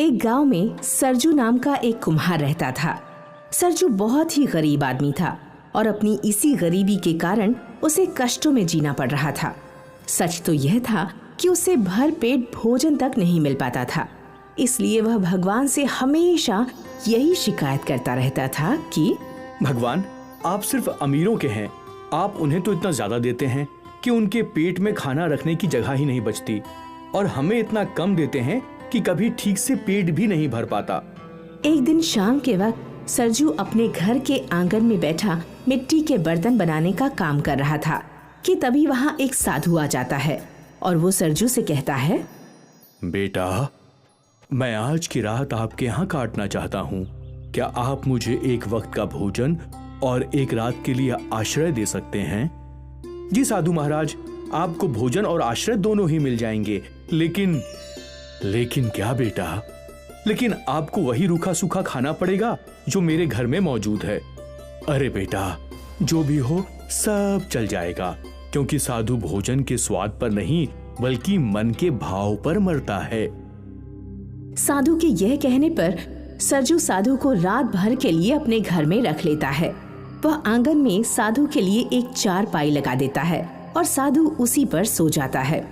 एक गांव में सरजू नाम का एक कुम्हार रहता था। सरजू बहुत ही गरीब आदमी था और अपनी इसी गरीबी के कारण उसे कष्टों में जीना पड़ रहा था। सच तो यह था कि उसे भर पेट भोजन तक नहीं मिल पाता था। इसलिए वह भगवान से हमेशा यही शिकायत करता रहता था कि भगवान, आप सिर्फ अमीरों के हैं। आप उन्हें तो इतना ज्यादा देते हैं कि उनके पेट में खाना रखने की जगह ही नहीं बचती, और हमें इतना कम देते हैं कि कभी ठीक से पेट भी नहीं भर पाता। एक दिन शाम के वक्त सरजू अपने घर के आंगन में बैठा मिट्टी के बर्तन बनाने का काम कर रहा था कि तभी वहाँ एक साधु आ जाता है और वो सरजू से कहता है, बेटा, मैं आज की रात आपके यहाँ काटना चाहता हूँ। क्या आप मुझे एक वक्त का भोजन और एक रात के लिए आश्रय दे सकते हैं? जी साधु महाराज, आपको भोजन और आश्रय दोनों ही मिल जाएंगे, लेकिन क्या बेटा? लेकिन आपको वही रूखा सूखा खाना पड़ेगा जो मेरे घर में मौजूद है। अरे बेटा, जो भी हो सब चल जाएगा, क्योंकि साधु भोजन के स्वाद पर नहीं बल्कि मन के भाव पर मरता है। साधु के यह कहने पर सरजू साधु को रात भर के लिए अपने घर में रख लेता है। वह आंगन में साधु के लिए एक चारपाई लगा देता है और साधु उसी पर सो जाता है।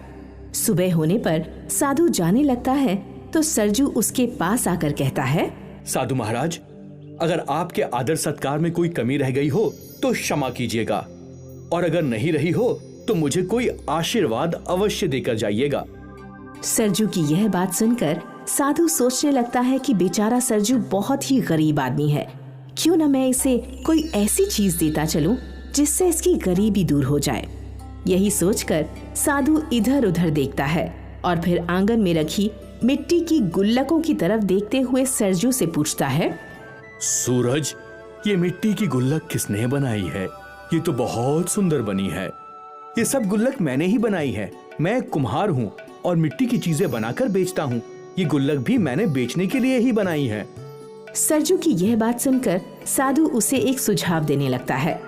सुबह होने पर साधु जाने लगता है तो सरजू उसके पास आकर कहता है, साधु महाराज, अगर आपके आदर सत्कार में कोई कमी रह गई हो तो क्षमा कीजिएगा, और अगर नहीं रही हो तो मुझे कोई आशीर्वाद अवश्य देकर जाइएगा। सरजू की यह बात सुनकर साधु सोचने लगता है कि बेचारा सरजू बहुत ही गरीब आदमी है। क्यों न मैं इसे कोई ऐसी चीज देता चलूं जिससे इसकी गरीबी दूर हो जाए। यही सोचकर साधु इधर उधर देखता है और फिर आंगन में रखी मिट्टी की गुल्लकों की तरफ देखते हुए सरजू से पूछता है, सूरज, ये मिट्टी की गुल्लक किसने बनाई है? ये तो बहुत सुंदर बनी है। ये सब गुल्लक मैंने ही बनाई है। मैं कुम्हार हूँ और मिट्टी की चीजें बनाकर बेचता हूँ। ये गुल्लक भी मैंने बेचने के लिए ही बनाई है। सरजू की यह बात सुनकर साधु उसे एक सुझाव देने लगता है।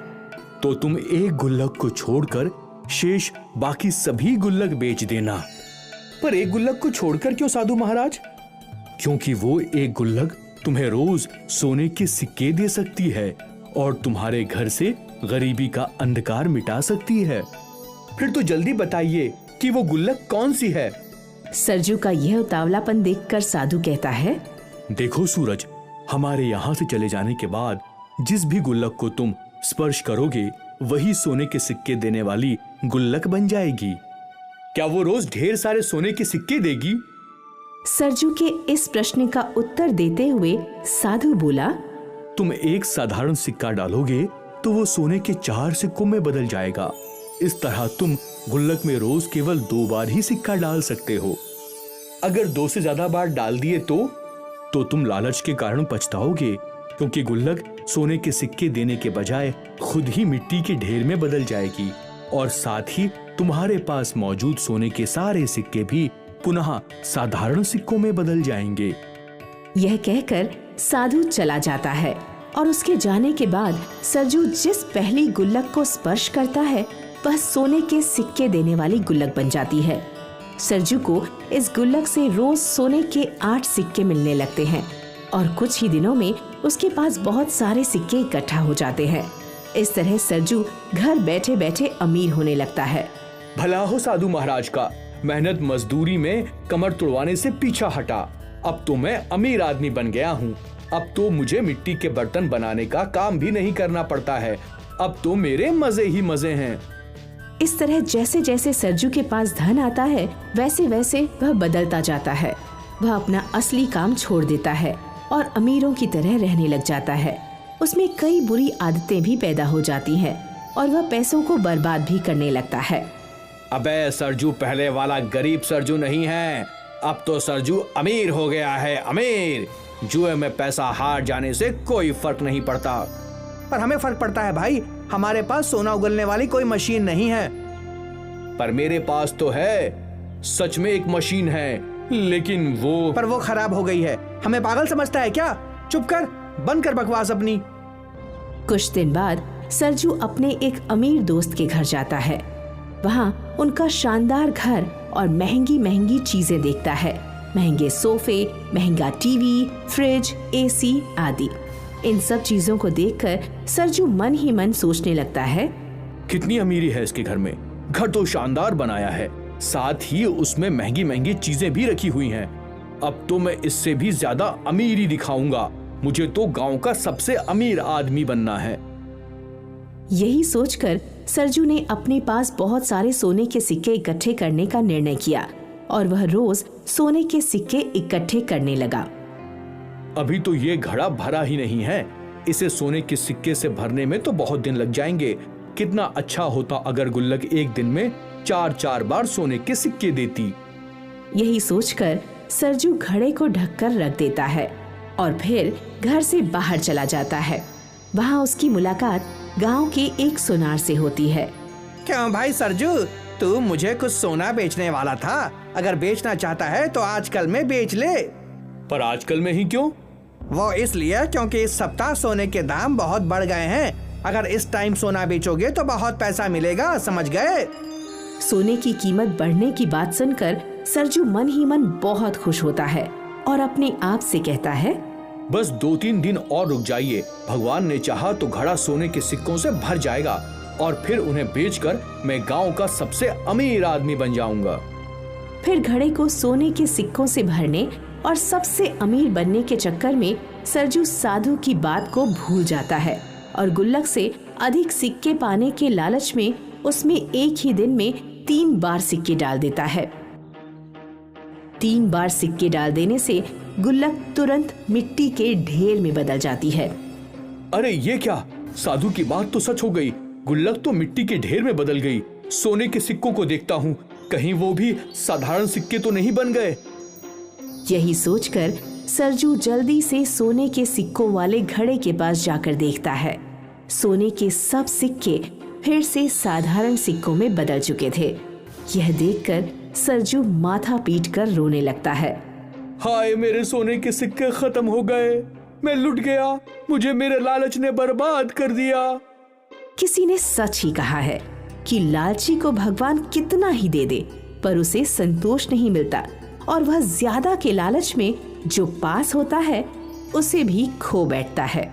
तो तुम एक गुल्लक को छोड़कर शेष बाकी सभी गुल्लक बेच देना। पर एक गुल्लक को छोड़कर क्यों साधु महाराज? क्योंकि वो एक गुल्लक तुम्हें रोज सोने के सिक्के दे सकती है और तुम्हारे घर से गरीबी का अंधकार मिटा सकती है। फिर तो जल्दी बताइए कि वो गुल्लक कौन सी है? सरजू का यह उतावलापन देखकर साधु कहता है, देखो सूरज, हमारे यहाँ से चले जाने के बाद जिस भी गुल्लक को तुम स्पर्श करोगे वही सोने के सिक्के देने वाली गुल्लक बन जाएगी। क्या वो रोज ढेर सारे सोने के सिक्के देगी? सरजू के इस प्रश्न का उत्तर देते हुए साधु बोला, तुम एक साधारण सिक्का डालोगे तो वो सोने के 4 सिक्कों में बदल जाएगा। इस तरह तुम गुल्लक में रोज केवल 2 बार ही सिक्का डाल सकते हो। अगर 2 से ज्यादा बार डाल दिए तो तुम लालच के कारण पछताओगे, क्योंकि गुल्लक सोने के सिक्के देने के बजाय खुद ही मिट्टी के ढेर में बदल जाएगी और साथ ही तुम्हारे पास मौजूद सोने के सारे सिक्के भी पुनः साधारण सिक्कों में बदल जाएंगे। यह कहकर साधु चला जाता है और उसके जाने के बाद सरजू जिस पहली गुल्लक को स्पर्श करता है वह सोने के सिक्के देने वाली गुल्लक बन जाती है। सरजू को इस गुल्लक से रोज सोने के 8 सिक्के मिलने लगते हैं और कुछ ही दिनों में उसके पास बहुत सारे सिक्के इकट्ठा हो जाते हैं। इस तरह सरजू घर बैठे बैठे अमीर होने लगता है। भला हो साधु महाराज का, मेहनत मजदूरी में कमर तुड़वाने से पीछा हटा। अब तो मैं अमीर आदमी बन गया हूँ। अब तो मुझे मिट्टी के बर्तन बनाने का काम भी नहीं करना पड़ता है। अब तो मेरे मजे ही मजे हैं। इस तरह जैसे जैसे सरजू के पास धन आता है वैसे वैसे वह बदलता जाता है। वह अपना असली काम छोड़ देता है और अमीरों की तरह रहने लग जाता है। उसमें कई बुरी आदतें भी पैदा हो जाती हैं और वह पैसों को बर्बाद भी करने लगता है। अबे सरजू पहले वाला गरीब सरजू नहीं है, अब तो सरजू अमीर हो गया है। अमीर। जुए में पैसा हार जाने से कोई फर्क नहीं पड़ता। पर हमें फर्क पड़ता है भाई, हमारे पास सोना उगलने वाली कोई मशीन नहीं है। पर मेरे पास तो है, सच में एक मशीन है, लेकिन वो खराब हो गई है। हमें पागल समझता है क्या? चुप कर, बंद कर बकवास अपनी। कुछ दिन बाद सरजू अपने एक अमीर दोस्त के घर जाता है। वहाँ उनका शानदार घर और महंगी महंगी चीजें देखता है। महंगे सोफे, महंगा टीवी, फ्रिज, एसी आदि। इन सब चीजों को देखकर सरजू मन ही मन सोचने लगता है, कितनी अमीरी है इसके घर में। घर तो शानदार बनाया है, साथ ही उसमें महंगी महंगी चीजें भी रखी हुई हैं। अब तो मैं इससे भी ज्यादा अमीरी दिखाऊंगा। मुझे तो गांव का सबसे अमीर आदमी बनना है। यही सोचकर सरजू ने अपने पास बहुत सारे सोने के सिक्के इकट्ठे करने का निर्णय किया और वह रोज सोने के सिक्के इकट्ठे करने लगा। अभी तो ये घड़ा भरा ही नहीं है, इसे सोने के सिक्के से भरने में तो बहुत दिन लग जाएंगे। कितना अच्छा होता अगर गुल्लक एक दिन में 4-4 बार सोने के सिक्के देती। यही सोचकर सरजू घड़े को ढककर रख देता है और फिर घर से बाहर चला जाता है। वहाँ उसकी मुलाकात गांव के एक सुनार से होती है। क्यों भाई सरजू, तू मुझे कुछ सोना बेचने वाला था? अगर बेचना चाहता है तो आजकल में बेच ले। पर आजकल में ही क्यों? वो इसलिए क्योंकि इस सप्ताह सोने के दाम बहुत बढ़ गए हैं। अगर इस टाइम सोना बेचोगे तो बहुत पैसा मिलेगा, समझ गए? सोने की कीमत बढ़ने की बात सुनकर सरजू मन ही मन बहुत खुश होता है और अपने आप से कहता है, बस 2-3 दिन और रुक जाइए। भगवान ने चाहा तो घड़ा सोने के सिक्कों से भर जाएगा और फिर उन्हें बेचकर मैं गांव का सबसे अमीर आदमी बन जाऊंगा। फिर घड़े को सोने के सिक्कों से भरने और सबसे अमीर बनने के चक्कर में सरजू साधु की बात को भूल जाता है और गुल्लक से अधिक सिक्के पाने के लालच में उसमें एक ही दिन में 3 बार सिक्के डाल देता है। 3 बार सिक्के डाल देने से गुल्लक तुरंत मिट्टी के ढेर में बदल जाती है। अरे ये क्या, साधु की बात तो सच हो गई। गुल्लक तो मिट्टी के ढेर में बदल गई। सोने के सिक्कों को देखता हूँ, कहीं वो भी साधारण सिक्के तो नहीं बन गए। यही सोचकर सरजू जल्दी से सोने के सिक्कों वाले घड़े के पास जाकर देखता है। सोने के सब सिक्के फिर से साधारण सिक्कों में बदल चुके थे। यह देखकर सरजू माथा पीटकर रोने लगता है। हाय, मेरे सोने के सिक्के खत्म हो गए। मैं लुट गया, मुझे मेरे लालच ने बर्बाद कर दिया। किसी ने सच ही कहा है कि लालची को भगवान कितना ही दे दे पर उसे संतोष नहीं मिलता और वह ज्यादा के लालच में जो पास होता है उसे भी खो बैठता है।